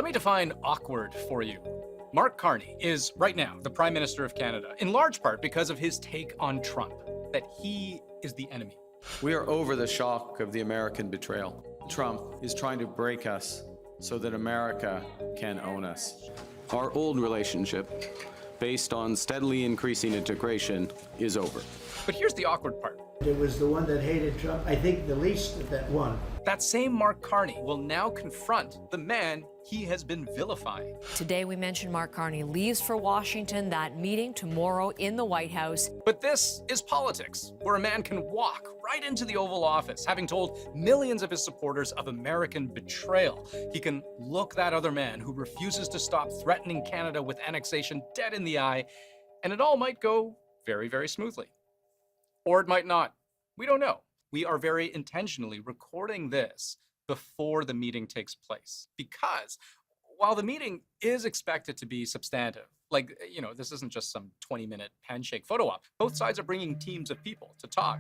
me define awkward for you. Mark Carney is right now the Prime Minister of Canada, in large part because of his take on Trump, that he is the enemy. We are over the shock of the American betrayal. Trump is trying to break us so that America can own us. Our old relationship, based on steadily increasing integration, is over. But here's the awkward part. It was the one that hated Trump, I think the least of that one. That same Mark Carney will now confront the man he has been vilifying. Today, we mentioned Mark Carney leaves for Washington, that meeting tomorrow in the White House. But this is politics, where a man can walk right into the Oval Office, having told millions of his supporters of American betrayal. He can look that other man who refuses to stop threatening Canada with annexation dead in the eye, and it all might go very, very smoothly. Or it might not. We don't know. We are very intentionally recording this before the meeting takes place, because while the meeting is expected to be substantive, like, you know, this isn't just some 20-minute handshake photo op. Both sides are bringing teams of people to talk.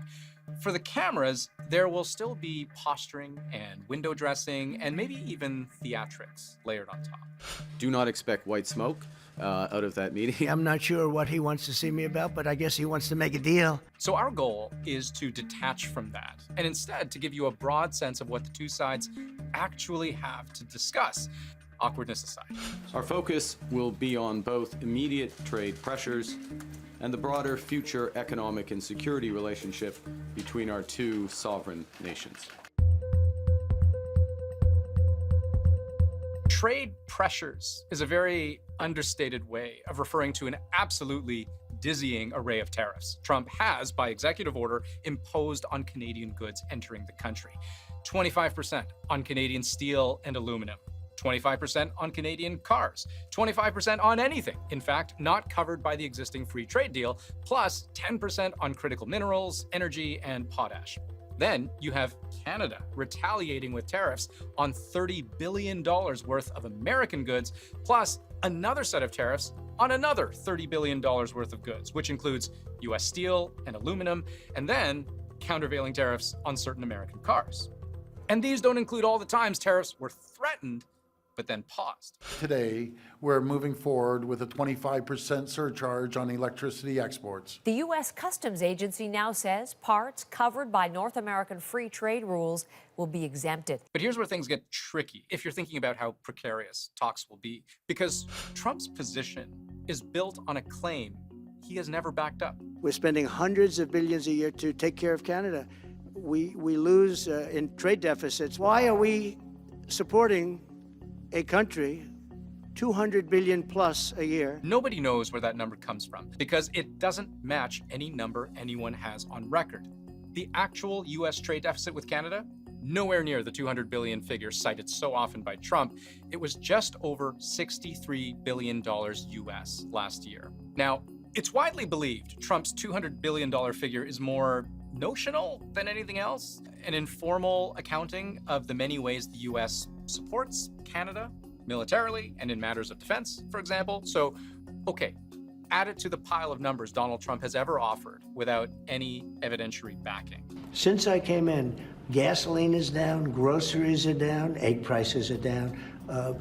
For the cameras, there will still be posturing and window dressing and maybe even theatrics layered on top. Do not expect white smoke out of that meeting. I'm not sure what he wants to see me about, but I guess he wants to make a deal. So our goal is to detach from that and instead to give you a broad sense of what the two sides actually have to discuss. Awkwardness aside. Our focus will be on both immediate trade pressures and the broader future economic and security relationship between our two sovereign nations. Trade pressures is a very understated way of referring to an absolutely dizzying array of tariffs Trump has, by executive order, imposed on Canadian goods entering the country. 25% on Canadian steel and aluminum, 25% on Canadian cars, 25% on anything, in fact, not covered by the existing free trade deal, plus 10% on critical minerals, energy, and potash. Then you have Canada retaliating with tariffs on $30 billion worth of American goods, plus another set of tariffs on another $30 billion worth of goods, which includes U.S. steel and aluminum, and then countervailing tariffs on certain American cars. And these don't include all the times tariffs were threatened but then paused. Today, we're moving forward with a 25% surcharge on electricity exports. The U.S. Customs Agency now says parts covered by North American free trade rules will be exempted. But here's where things get tricky if you're thinking about how precarious talks will be, because Trump's position is built on a claim he has never backed up. We're spending hundreds of billions a year to take care of Canada. We lose in trade deficits. Why are we supporting a country $200 billion plus a year? Nobody knows where that number comes from because it doesn't match any number anyone has on record. The actual U.S. trade deficit with Canada, nowhere near the $200 billion figure cited so often by Trump. It was just over $63 billion U.S. last year. Now, it's widely believed Trump's $200 billion figure is more notional than anything else, an informal accounting of the many ways the U.S. supports Canada militarily and in matters of defense, for example. So, okay, add it to the pile of numbers Donald Trump has ever offered without any evidentiary backing. Since I came in, gasoline is down, groceries are down, egg prices are down,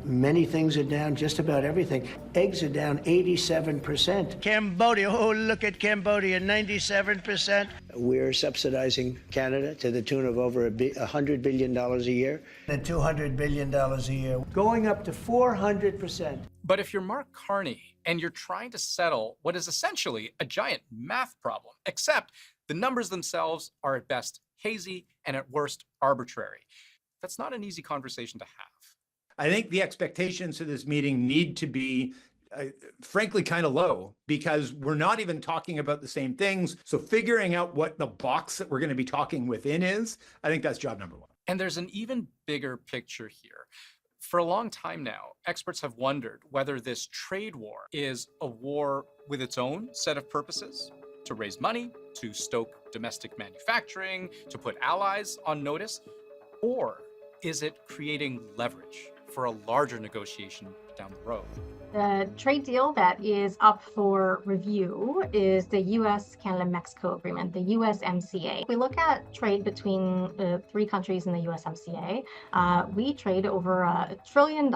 many things are down, just about everything. Eggs are down 87%. Cambodia, oh, look at Cambodia, 97%. We're subsidizing Canada to the tune of over $100 billion a year. And $200 billion a year, going up to 400%. But if you're Mark Carney and you're trying to settle what is essentially a giant math problem, except the numbers themselves are at best hazy and at worst arbitrary, that's not an easy conversation to have. I think the expectations of this meeting need to be, frankly, kind of low, because we're not even talking about the same things. So figuring out what the box that we're going to be talking within is, I think that's job number one. And there's an even bigger picture here. For a long time now, experts have wondered whether this trade war is a war with its own set of purposes, to raise money, to stoke domestic manufacturing, to put allies on notice, or is it creating leverage for a larger negotiation down the road? The trade deal that is up for review is the U.S. Canada-Mexico agreement, the USMCA. If we look at trade between the three countries in the USMCA, we trade over $1 trillion.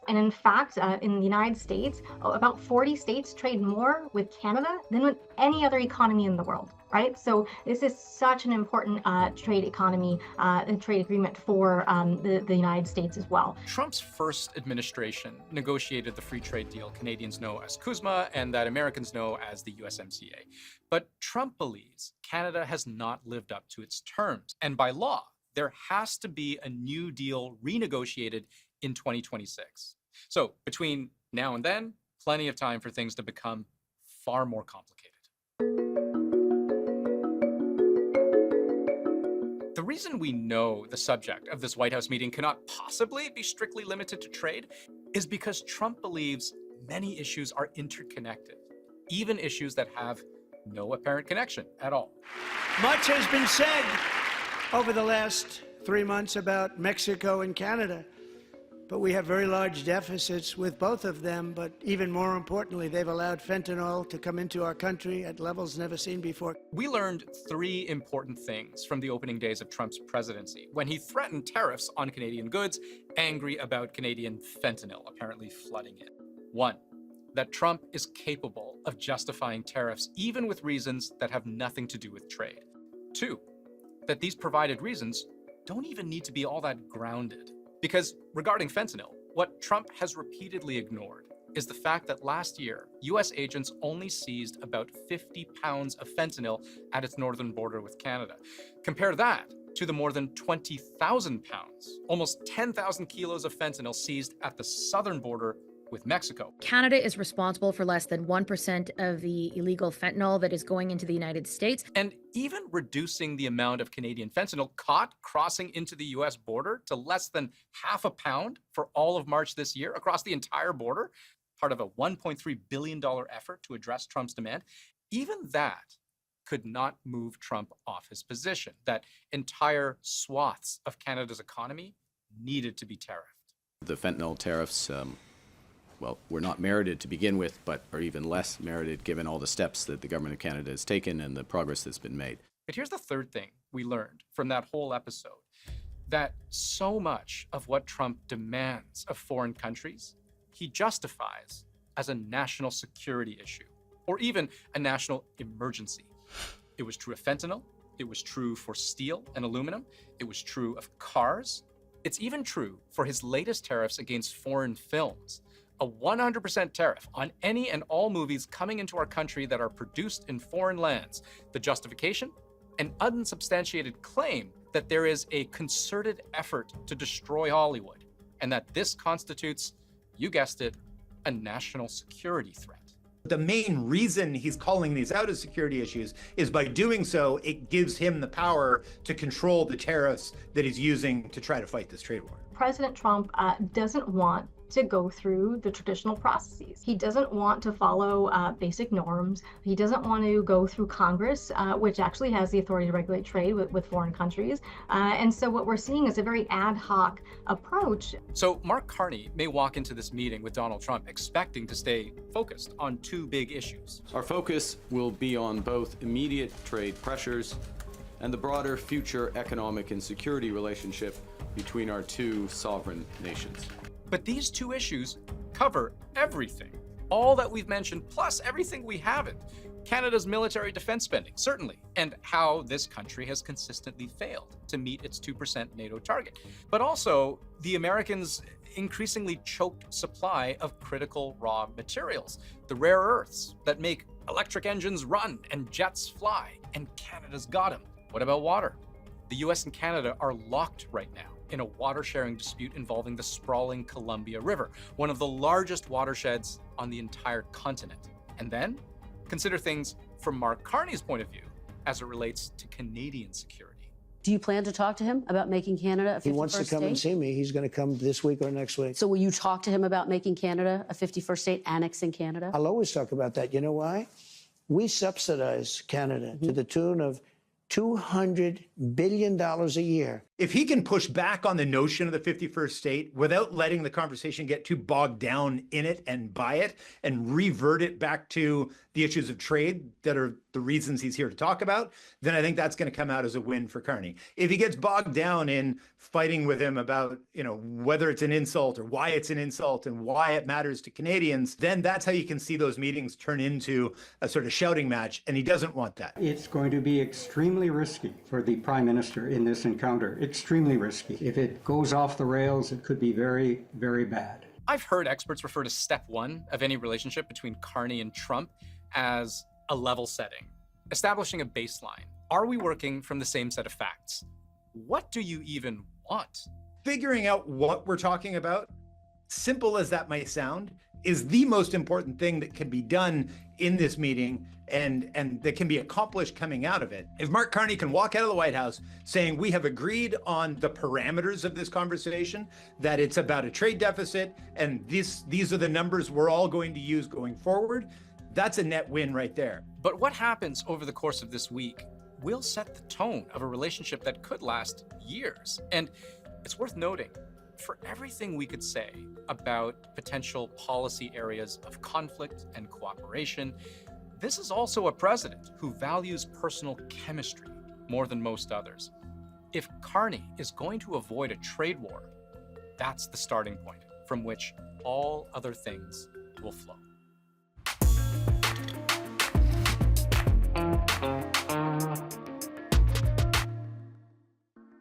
And in fact, in the United States, about 40 states trade more with Canada than with any other economy in the world, right? So this is such an important trade economy and trade agreement for the United States as well. Trump's first administration negotiated the free trade deal Canadians know as CUSMA and that Americans know as the USMCA. But Trump believes Canada has not lived up to its terms. And by law, there has to be a new deal renegotiated in 2026. So between now and then, plenty of time for things to become far more complicated. The reason we know the subject of this White House meeting cannot possibly be strictly limited to trade is because Trump believes many issues are interconnected, even issues that have no apparent connection at all. Much has been said over the last 3 months about Mexico and Canada, but we have very large deficits with both of them. But even more importantly, they've allowed fentanyl to come into our country at levels never seen before. We learned 3 important things from the opening days of Trump's presidency when he threatened tariffs on Canadian goods, angry about Canadian fentanyl apparently flooding in. 1, that Trump is capable of justifying tariffs even with reasons that have nothing to do with trade. 2, that these provided reasons don't even need to be all that grounded. Because regarding fentanyl, what Trump has repeatedly ignored is the fact that last year, US agents only seized about 50 pounds of fentanyl at its northern border with Canada. Compare that to the more than 20,000 pounds, almost 10,000 kilos of fentanyl seized at the southern border with Mexico. Canada is responsible for less than 1% of the illegal fentanyl that is going into the United States. And even reducing the amount of Canadian fentanyl caught crossing into the US border to less than half a pound for all of March this year across the entire border, part of a $1.3 billion effort to address Trump's demand, even that could not move Trump off his position, that entire swaths of Canada's economy needed to be tariffed. The fentanyl tariffs, well, were not merited to begin with, but are even less merited given all the steps that the government of Canada has taken and the progress that's been made. But here's the third thing we learned from that whole episode, that so much of what Trump demands of foreign countries, he justifies as a national security issue, or even a national emergency. It was true of fentanyl. It was true for steel and aluminum. It was true of cars. It's even true for his latest tariffs against foreign films. A 100% tariff on any and all movies coming into our country that are produced in foreign lands. The justification? An unsubstantiated claim that there is a concerted effort to destroy Hollywood, and that this constitutes, you guessed it, a national security threat. The main reason he's calling these out as security issues is by doing so, it gives him the power to control the tariffs that he's using to try to fight this trade war. President Trump doesn't want to go through the traditional processes. He doesn't want to follow basic norms. He doesn't want to go through Congress, which actually has the authority to regulate trade with foreign countries. And so what we're seeing is a very ad hoc approach. So Mark Carney may walk into this meeting with Donald Trump expecting to stay focused on 2 big issues. Our focus will be on both immediate trade pressures and the broader future economic and security relationship between our 2 sovereign nations. But these 2 issues cover everything. All that we've mentioned, plus everything we haven't. Canada's military defense spending, certainly, and how this country has consistently failed to meet its 2% NATO target. But also the Americans' increasingly choked supply of critical raw materials, the rare earths that make electric engines run and jets fly, and Canada's got them. What about water? The US and Canada are locked right now in a water-sharing dispute involving the sprawling Columbia River, one of the largest watersheds on the entire continent. And then consider things from Mark Carney's point of view as it relates to Canadian security. Do you plan to talk to him about making Canada a 51st state? He wants to come and see me. He's going to come this week or next week. So will you talk to him about making Canada a 51st state, annexing Canada? I'll always talk about that. You know why? We subsidize Canada to the tune of $200 billion a year. If he can push back on the notion of the 51st state without letting the conversation get too bogged down in it and by it and revert it back to the issues of trade that are the reasons he's here to talk about, then I think that's going to come out as a win for Carney. If he gets bogged down in fighting with him about, whether it's an insult or why it's an insult and why it matters to Canadians, then that's how you can see those meetings turn into a sort of shouting match, and he doesn't want that. It's going to be extremely risky for the Prime Minister in this encounter. Extremely risky. If it goes off the rails, it could be very, very bad. I've heard experts refer to step one of any relationship between Carney and Trump as a level setting, establishing a baseline. Are we working from the same set of facts? What do you even want? Figuring out what we're talking about, simple as that might sound, is the most important thing that can be done in this meeting and that can be accomplished coming out of it. If Mark Carney can walk out of the White House saying we have agreed on the parameters of this conversation, that it's about a trade deficit and these are the numbers we're all going to use going forward, that's a net win right there. But what happens over the course of this week will set the tone of a relationship that could last years. And it's worth noting, for everything we could say about potential policy areas of conflict and cooperation, this is also a president who values personal chemistry more than most others. If Carney is going to avoid a trade war, that's the starting point from which all other things will flow.